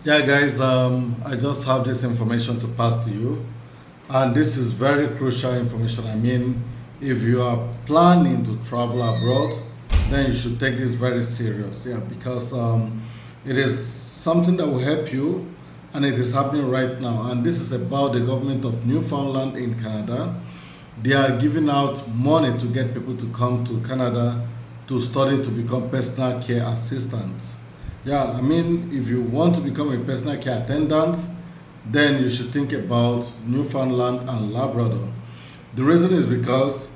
Yeah, guys, I just have this information to pass to you, and this is very crucial information. I mean, if you are planning to travel abroad, then you should take this very serious. Yeah, because it is something that will help you, and it is happening right now. And this is about the government of Newfoundland in Canada. They are giving out money to get people to come to Canada to study to become personal care assistants. Yeah, I mean, if you want to become a personal care attendant, then you should think about Newfoundland and Labrador. The reason is because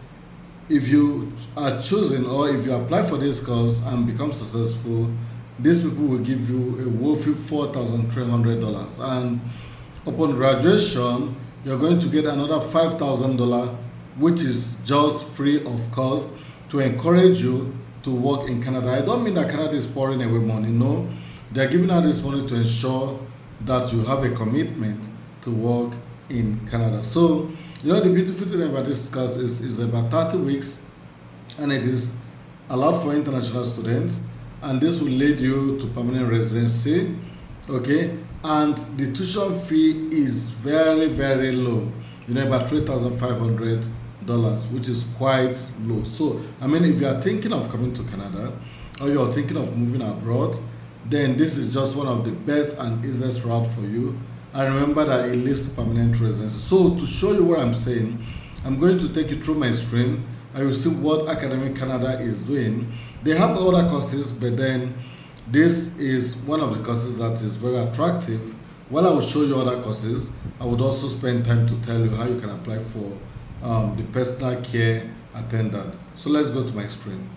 if you are choosing or if you apply for this course and become successful, these people will give you a whopping $4,300. And upon graduation, you're going to get another $5,000, which is just free of cost to encourage you to work in Canada. I don't mean that Canada is pouring away money. No, they're giving out this money to ensure that you have a commitment to work in Canada. So, the beautiful thing about this course is about 30 weeks, and it is allowed for international students, and this will lead you to permanent residency. Okay, and the tuition fee is very, very low, about $3,500, which is quite low. So I mean, if you are thinking of coming to Canada or you're thinking of moving abroad, then this is just one of the best and easiest route for you. And remember that it leads to permanent residency. So to show you what I'm saying, I'm going to take you through my screen. I will see what Academic Canada is doing. They have other courses, but then this is one of the courses that is very attractive. While I will show you other courses, I would also spend time to tell you how you can apply for the personal care attendant. So let's go to my screen.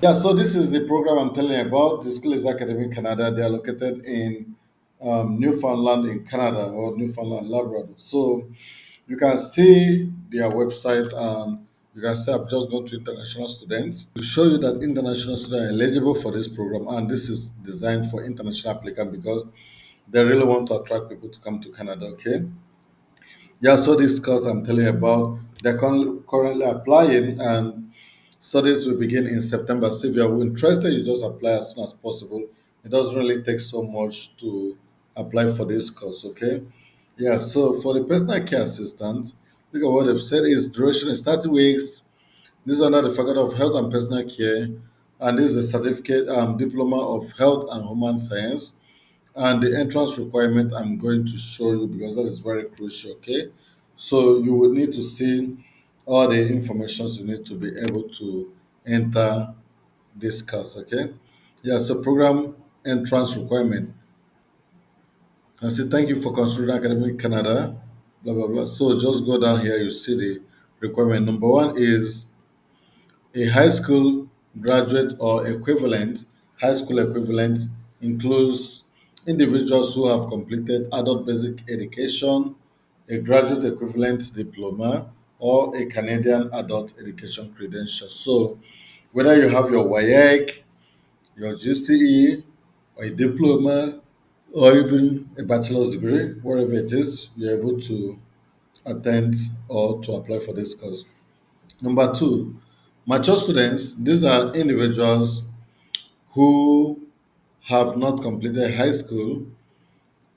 Yeah, so this is the program I'm telling you about. The school is Academic Canada. They are located in Newfoundland in Canada, or Newfoundland Labrador. So you can see their website, and you can see I've just gone to international students to show you that international students are eligible for this program, and this is designed for international applicants because they really want to attract people to come to Canada. Okay. Yeah, so this course I'm telling you about, they're currently applying, and studies will begin in September. So if you're interested, you just apply as soon as possible. It doesn't really take so much to apply for this course, okay? Yeah, so for the personal care assistant, look at what they've said is duration is 30 weeks. This is under the Faculty of Health and Personal Care, and this is a certificate diploma of health and human science. And the entrance requirement I'm going to show you because that is very crucial. Okay, so you will need to see all the informations you need to be able to enter this course. Okay, yeah, so program entrance requirement. I say thank you for considering Academic Canada, blah blah blah. So just go down here, you see the requirement. Number one is a high school graduate or equivalent. High school equivalent includes individuals who have completed adult basic education, a graduate equivalent diploma, or a Canadian adult education credential. So, whether you have your WAEC, your GCE, or a diploma, or even a bachelor's degree, wherever it is, you're able to attend or to apply for this course. Number two, mature students, these are individuals who have not completed high school,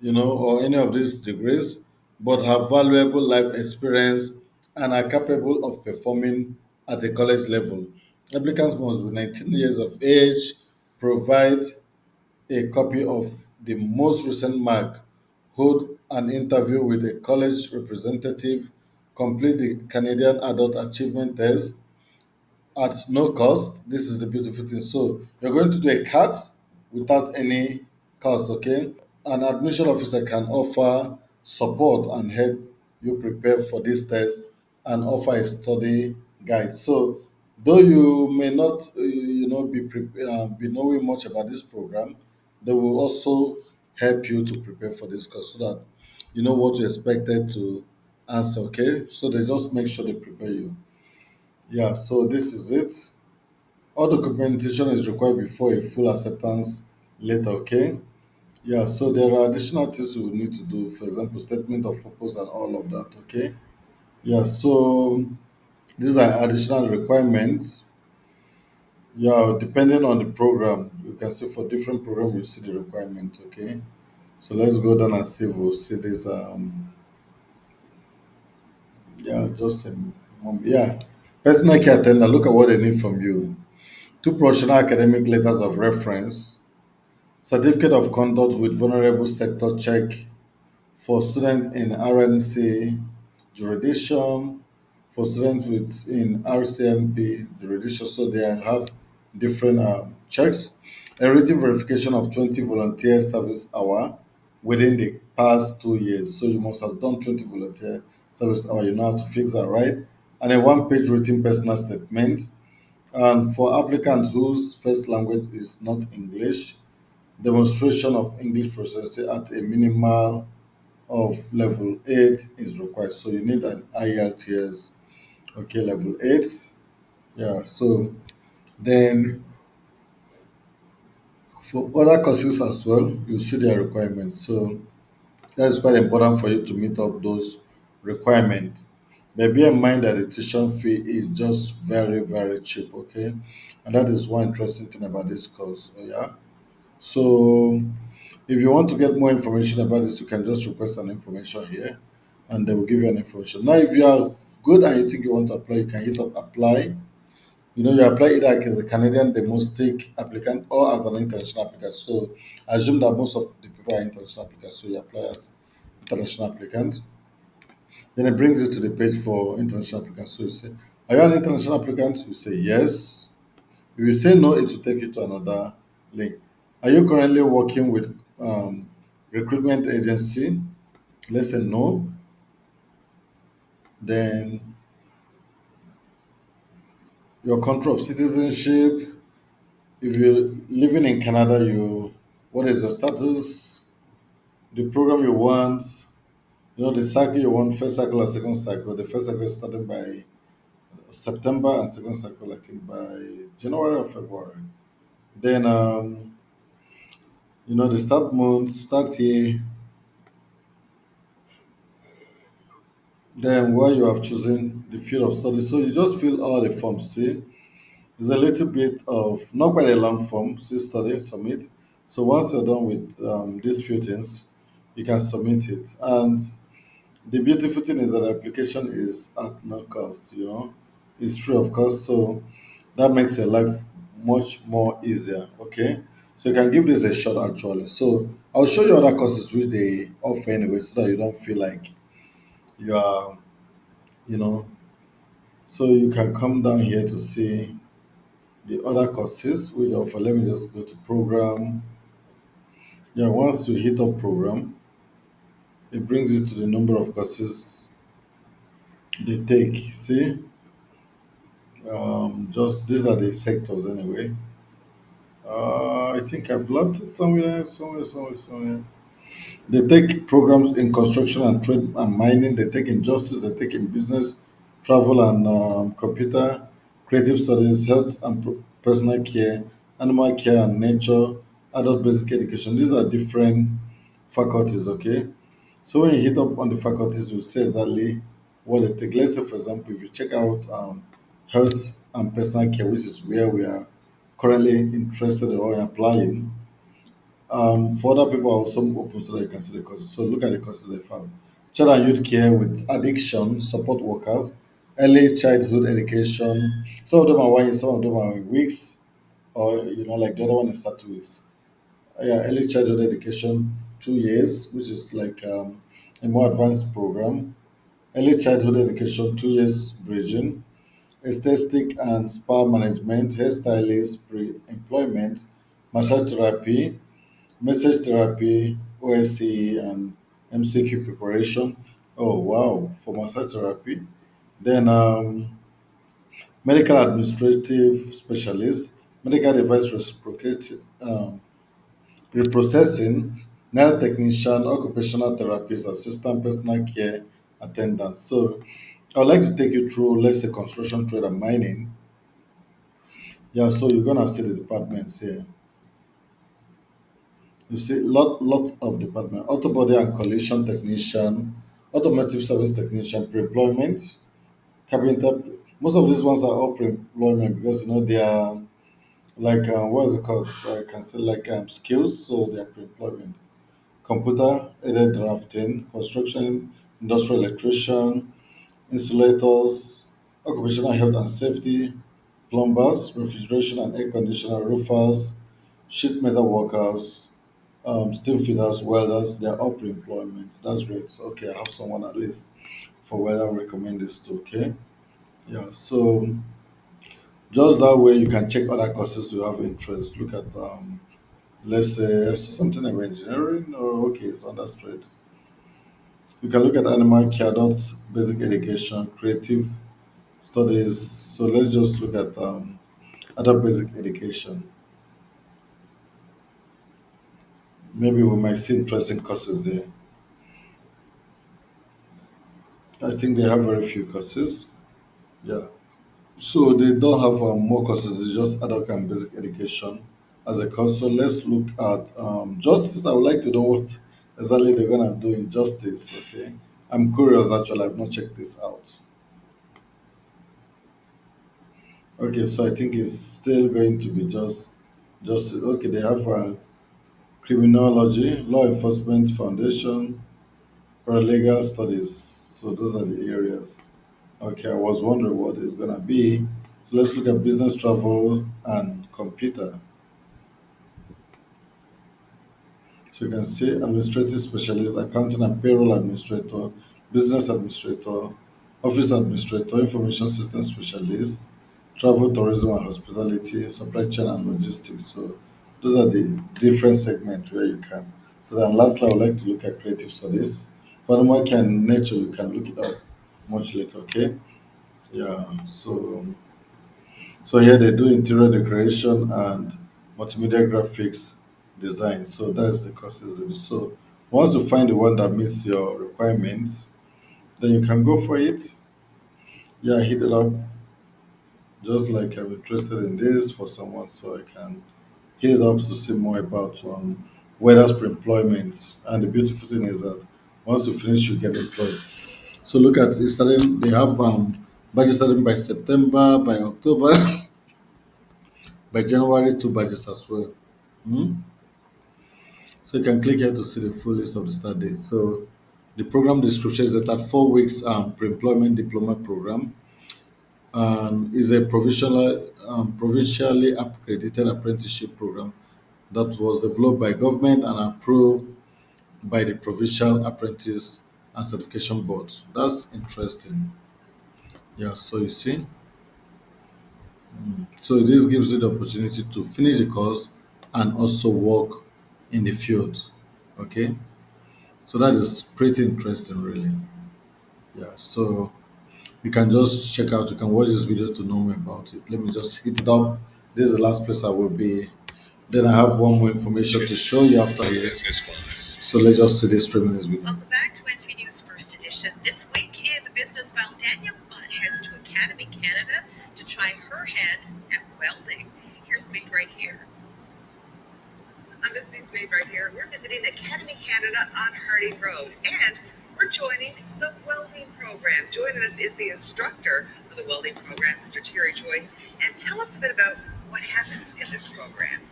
or any of these degrees, but have valuable life experience and are capable of performing at a college level. Applicants must be 19 years of age, provide a copy of the most recent mark, hold an interview with a college representative, complete the Canadian Adult Achievement Test, at no cost. This is the beautiful thing. So you're going to do a cut without any cost, okay? An admission officer can offer support and help you prepare for this test and offer a study guide. So though you may not, be knowing much about this program, they will also help you to prepare for this course so that you know what you expected to answer, okay? So they just make sure they prepare you. Yeah, so this is it. All documentation is required before a full acceptance letter, okay? Yeah, so there are additional things you will need to do, for example, statement of purpose and all of that, okay? Yeah, so these are additional requirements. Yeah, depending on the program, you can see for different program you see the requirement, okay? So let's go down and see if we'll see this. Yeah, just a moment. Yeah. Personal care attendant, look at what they need from you. Two professional academic letters of reference, certificate of conduct with vulnerable sector check for students in RNC jurisdiction, for students with in RCMP jurisdiction, so they have different checks. A written verification of 20 volunteer service hour within the past 2 years. So you must have done 20 volunteer service hour. You know how to fix that, right? And a one-page written personal statement. And for applicants whose first language is not English, demonstration of English proficiency at a minimal of level 8 is required. So you need an IELTS, okay, level 8. Yeah, so then for other courses as well, you see their requirements. So that is quite important for you to meet up those requirements. But bear in mind that the tuition fee is just very, very cheap, okay? And that is one interesting thing about this course. Oh, yeah. So if you want to get more information about this, you can just request an information here and they will give you an information. Now, if you are good and you think you want to apply, you can hit up apply. You know, you apply either as a Canadian domestic applicant or as an international applicant. So I assume that most of the people are international applicants, so you apply as international applicant. Then it brings you to the page for international applicants. So you say, are you an international applicant? You say yes. If you say no, it will take you to another link. Are you currently working with recruitment agency? Let's say no. Then your country of citizenship. If you're living in Canada, you what is your status? The program you want. You know the cycle you want, first cycle or second cycle. The first cycle is starting by September and second cycle I think by January or February. Then you know the start month, start year, then where you have chosen the field of study. So you just fill all the forms. See, it's a little bit of not quite a long form. See, study, submit. So once you're done with these few things, you can submit it. And the beautiful thing is that the application is at no cost. You know, it's free of cost. So that makes your life much more easier. Okay, so you can give this a shot actually. So I'll show you other courses which they offer anyway, so that you don't feel like you are, you know, so you can come down here to see the other courses which offer. Let me just go to program. Yeah, once you hit up program, it brings you to the number of courses they take. See, just these are the sectors anyway. I think I've lost it somewhere. They take programs in construction and trade and mining. They take in justice. They take in business, travel and computer, creative studies, health and personal care, animal care and nature, adult basic education. These are different faculties, okay? So when you hit up on the faculties, you see exactly what they take. Let's say, for example, if you check out health and personal care, which is where we are currently interested or applying, for other people, I also open so that you can see the courses. So look at the courses they found. Child and youth care with addiction, support workers, early childhood education. Some of them are 1 year, some of them are in weeks, or you know, like the other one is 2 weeks. Yeah, early childhood education, 2 years, which is like a more advanced program. Early childhood education, 2 years bridging. Aesthetic and spa management, hairstylist, pre-employment, massage therapy, message therapy, OSCE, and MCQ preparation. Oh, wow, for massage therapy. Then medical administrative specialist, medical device reciprocated, reprocessing, nail technician, occupational therapist, assistant, personal care attendant. So I'd like to take you through, let's say, construction, trade, and mining. Yeah, so you're gonna see the departments here. You see, lot of department, auto body and collision technician, automotive service technician, pre-employment, carpenter. Most of these ones are all pre-employment because you know they are like what is it called? I can say like skills, so they are pre-employment. computer aided drafting, construction, industrial electrician, insulators, occupational health and safety, plumbers, refrigeration and air conditioner, roofers, sheet metal workers, steam fitters, welders. They are up for employment. That's great. Okay, I have someone at least for whether I recommend this to. Okay, yeah. So just that way you can check other courses you have interest. Look at let's say something about engineering. Oh, okay, it's on that straight. You can look at animal care, adults, basic education, creative studies. So let's just look at adult basic education. Maybe we might see interesting courses there. I think they have very few courses. Yeah. So they don't have more courses. It's just adult and basic education as a course. So let's look at justice. I would like to know what exactly they're gonna do in justice. Okay. I'm curious actually. I've not checked this out. Okay, so I think it's still going to be just okay. They have criminology, law enforcement foundation, paralegal studies. So those are the areas. Okay, I was wondering what it's gonna be. So let's look at business travel and computer. So you can see administrative specialist, accounting and payroll administrator, business administrator, office administrator, information system specialist, travel, tourism and hospitality, supply chain and logistics. So those are the different segments where you can. So then lastly, I would like to look at creative studies. For animal care and nature, you can look it up much later, okay? Yeah, so here they do interior decoration and multimedia graphics design. So that's the courses they do. So once you find the one that meets your requirements, then you can go for it. Yeah, hit it up. Just like I'm interested in this for someone, so I can hit it up to see more about weather for employment. And the beautiful thing is that once you finish, you get employed. So look at it starting. They have budget starting by September, by October, by January, two budgets as well. Hmm? So you can click here to see the full list of the start dates. So the program description is that at 4 weeks pre-employment diploma program and is a provincially accredited apprenticeship program that was developed by government and approved by the Provincial Apprentice and Certification Board. That's interesting. Yeah, so you see. So this gives you the opportunity to finish the course and also work in the field. Okay. So that is pretty interesting, really. Yeah. So you can just check out. You can watch this video to know more about it. Let me just hit it up. This is the last place I will be. Then I have one more information to show you after it. So let's just see this 3 minutes video. Welcome back to NTV News First Edition. This week in the business file, Danielle Butt heads to Academy Canada to try her hand at welding. Here's Meet right here. On this news feed right here, we're visiting Academy Canada on Harding Road, and we're joining the welding program. Joining us is the instructor of the welding program, Mr. Terry Joyce, and tell us a bit about what happens in this program.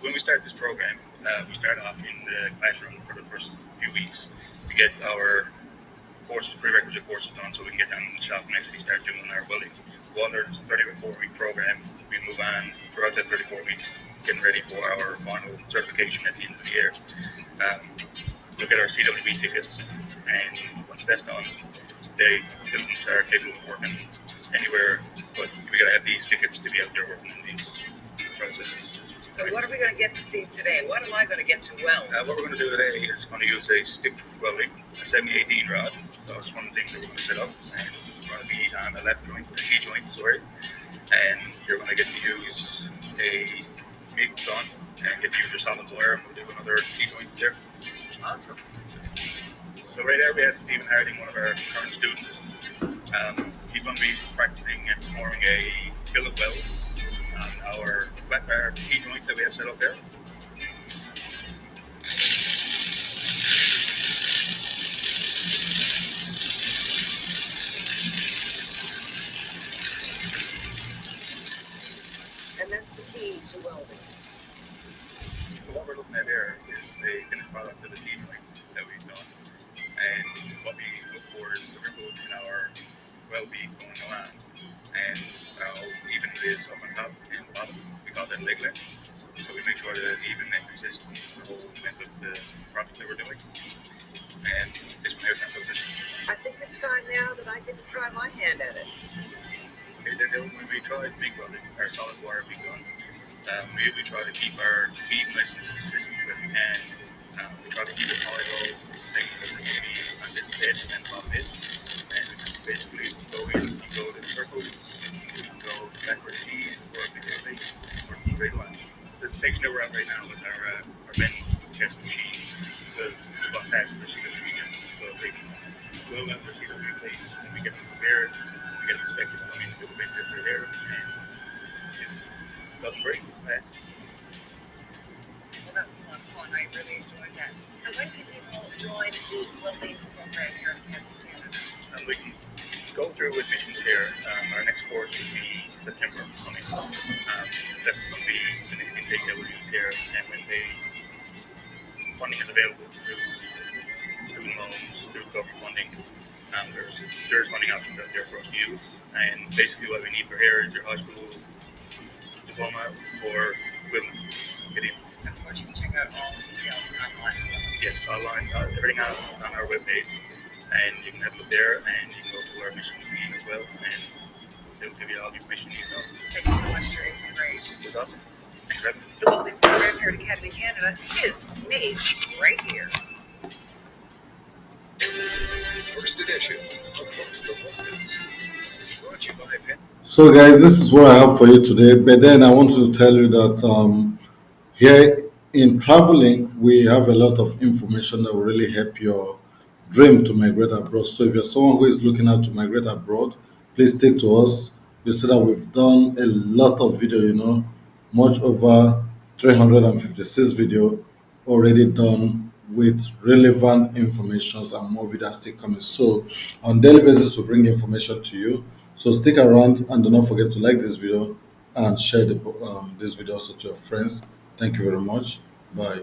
When we start this program, we start off in the classroom for the first few weeks to get our courses, prerequisite courses done, so we can get down in the shop and actually start doing our welding. Well, there's a 34-week program. We move on throughout that 34 weeks, getting ready for our final certification at the end of the year. Look at our CWB tickets, and once that's done, the students are capable of working anywhere, but we gotta have these tickets to be out there working in these processes. So what are we going to get to see today? What am I going to get to weld? What we're going to do today is going to use a stick welding, a 7018 rod. So it's one of the things that we're going to set up, and we're going to be on a left joint, a T joint, sorry. And you're going to get to use a MIG gun and get to use your solid wire, and we'll do another T joint there. Awesome. So right there we have Stephen Harding, one of our current students. He's going to be practicing and performing a fillet weld on our flat bar T joint that we have set up there. And that's the key to welding. So what we're looking at here is a finished product that well-being going around. And even is up on top and bottom, we call that leg length. So we make sure that it's even and consistent the whole length of the project that we're doing. And this one here comes up with I think it's time now that I get to try my hand at it. okay, then when we try big welding, our solid wire big gun, we try to keep our beam nice and consistent with we can. We try to keep it hollow, the same as it can be on this edge and bottom edge. And basically, you go to circles, you can go backwards T's, or basically, or straight line. The station that we're at right now is our bend test machine. This is about past the sheet of the so they will have the sheet of the plate, and we get them prepared, we get them inspected, I mean, do the big test right there, and it does great, it's fast. Well, that was a lot of fun. I really enjoyed that. So when can people join the welding program here in Canada? And we can go through admissions here. Our next course will be September coming. That's going to be the next intake that we'll use here, and when funding is available through student loans, through government funding, there's funding options out there for us to use. And basically, what we need for here is your high school diploma or equivalent. Get in. Of course, you can check out all the details online as well. Yes, online. Everything else is on our webpage, and you can have a look there, and you can go to our mission team as well, and they'll give you all the information you need to know. Thank you so much, Terry. It's been great. It was awesome. Thanks for having me. The welding program here at Academy Canada is made right here. First edition across the markets. Brought to you by Penn. So, guys, this is what I have for you today. But then I want to tell you that here in traveling, we have a lot of information that will really help your dream to migrate abroad. So, if you're someone who is looking out to migrate abroad, please stick to us. You see that we've done a lot of video, much over 356 video already done with relevant informations and more videos still coming. So on daily basis we bring information to you. So stick around and do not forget to like this video and share this video also to your friends. Thank you very much. Bye.